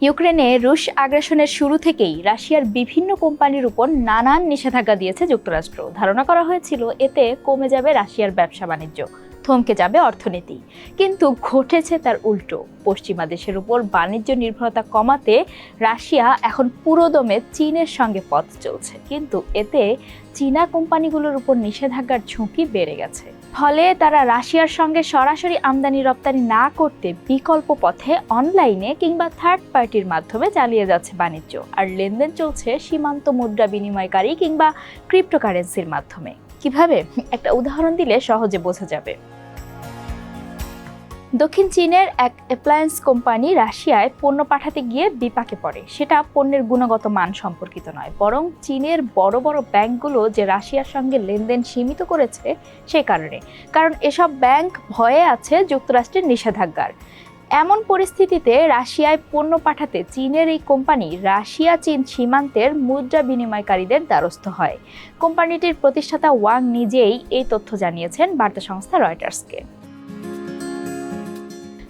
ইউক্রেনে রুশ আগ্রাসনের শুরু থেকেই রাশিয়ার বিভিন্ন কোম্পানির উপর নানান নিষেধাজ্ঞা দিয়েছে যুক্তরাষ্ট্র। ধারণা করা হয়েছিল এতে কমে যাবে রাশিয়ার ব্যবসা বাণিজ্য, থমকে যাবে অর্থনীতি। কিন্তু ঘটেছে তার উল্টো। পশ্চিমা দেশের উপর বাণিজ্য নির্ভরতা কমাতে রাশিয়া এখন পুরোদমে চীনের সঙ্গে পথ চলছে, কিন্তু এতে চীনা কোম্পানিগুলোর উপর নিষেধাজ্ঞার ঝুঁকি বেড়ে গেছে। ফলে তারা রাশিয়ার সঙ্গে সরাসরি আমদানি রপ্তানি না করতে বিকল্প পথে অনলাইনে কিংবা থার্ড পার্টির মাধ্যমে চালিয়ে যাচ্ছে বাণিজ্য। আর লেনদেন চলছে সীমান্ত মুদ্রা বিনিময়কারী কিংবা ক্রিপ্টোকারেন্সির মাধ্যমে। কিভাবে? একটা উদাহরণ দিলে সহজে বোঝা যাবে। দক্ষিণ চীনের এক অ্যাপ্লায়েন্স কোম্পানি রাশিয়ায় পণ্য পাঠাতে গিয়ে বিপাকে পড়ে। সেটা পণ্যের গুণগত মান সম্পর্কিত নয়, বরং চীনের বড় বড় ব্যাংকগুলো যে রাশিয়ার সঙ্গে লেনদেন সীমিত করেছে সে কারণে। কারণ এসব ব্যাংক ভয়ে আছে যুক্তরাষ্ট্রের নিষেধাজ্ঞার। এমন পরিস্থিতিতে রাশিয়ায় পণ্য পাঠাতে চীনের এই কোম্পানি রাশিয়া চীন সীমান্তের মুদ্রা বিনিময়কারীদের দ্বারস্থ হয়। কোম্পানিটির প্রতিষ্ঠাতা ওয়াং নিজেই এই তথ্য জানিয়েছেন বার্তা সংস্থা রয়টার্সকে।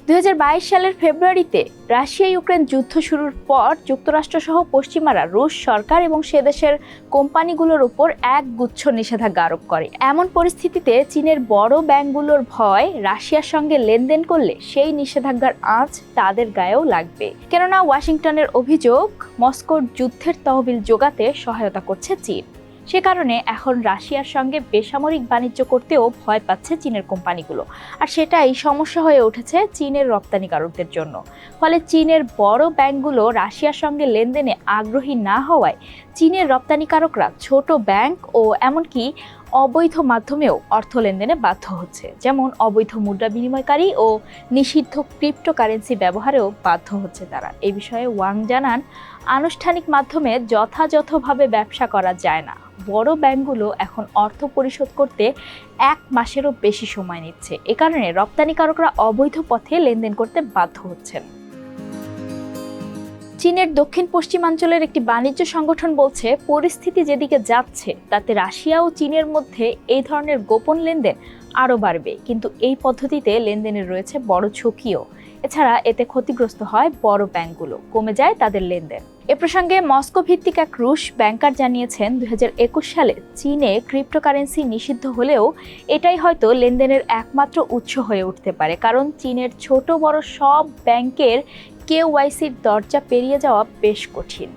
2022 সালের ফেব্রুয়ারিতে রাশিয়া ইউক্রেন যুদ্ধ শুরুর পর যুক্তরাষ্ট্রসহ পশ্চিমারা রুশ সরকার এবং সে দেশের কোম্পানিগুলোর উপর একগুচ্ছ নিষেধাজ্ঞা আরোপ করে। এমন পরিস্থিতিতে চীনের বড় ব্যাংকগুলোর ভয় রাশিয়ার সঙ্গে লেনদেন করলে সেই নিষেধাজ্ঞার আঁচ তাদের গায়েও লাগবে। কেননা ওয়াশিংটনের অভিযোগ, মস্কোর যুদ্ধের তহবিল জোগাতে সহায়তা করছে চীন। সে কারণে এখন রাশিয়ার সঙ্গে বেসামরিক বাণিজ্য করতেও ভয় পাচ্ছে চীনের কোম্পানিগুলো। আর সেটাই সমস্যা হয়ে উঠেছে চীনের রপ্তানিকারকদের জন্য। ফলে চীনের বড় ব্যাংকগুলো রাশিয়ার সঙ্গে লেনদেনে আগ্রহী না হওয়ায় চীনের রপ্তানিকারকরা ছোট ব্যাংক ও এমনকি অবৈধ মাধ্যমেও অর্থ লেনদেনে বাধ্য হচ্ছে। যেমন অবৈধ মুদ্রা বিনিময়কারী ও নিষিদ্ধ ক্রিপ্টোকারেন্সি ব্যবহারেও বাধ্য হচ্ছে তারা। এই বিষয়ে ওয়াং জানান, আনুষ্ঠানিক মাধ্যমে যথাযথভাবে ব্যবসা করা যায় না। বড় ব্যাংকগুলো এখন অর্থ পরিশোধ করতে 1 মাসেরও বেশি সময় নিচ্ছে। এ কারণে রপ্তানিকারকরা অবৈধ পথে লেনদেন করতে বাধ্য হচ্ছেন। চীনের দক্ষিণ পশ্চিমাঞ্চলের একটি বাণিজ্য সংগঠন বলছে, পরিস্থিতি যেদিকে যাচ্ছে তাতে রাশিয়া ও চীনের মধ্যে এই ধরনের গোপন লেনদেন আরও বাড়বে। কিন্তু এই পদ্ধতিতে লেনদেনের রয়েছে বড় ঝুঁকিও। এছাড়া এতে ক্ষতিগ্রস্ত হয় বড় ব্যাংকগুলো, কমে যায় তাদের লেনদেন। এ প্রসঙ্গে মস্কো ভিত্তিক এক রুশ ব্যাংকার জানিয়েছেন, 2021 সালে চীনে ক্রিপ্টোকারেন্সি নিষিদ্ধ হলেও এটাই হয়তো লেনদেনের একমাত্র উৎস হয়ে উঠতে পারে। কারণ চীনের ছোট বড় সব ব্যাংকের KYCর দরজা পেরিয়ে যাওয়া বেশ কঠিন।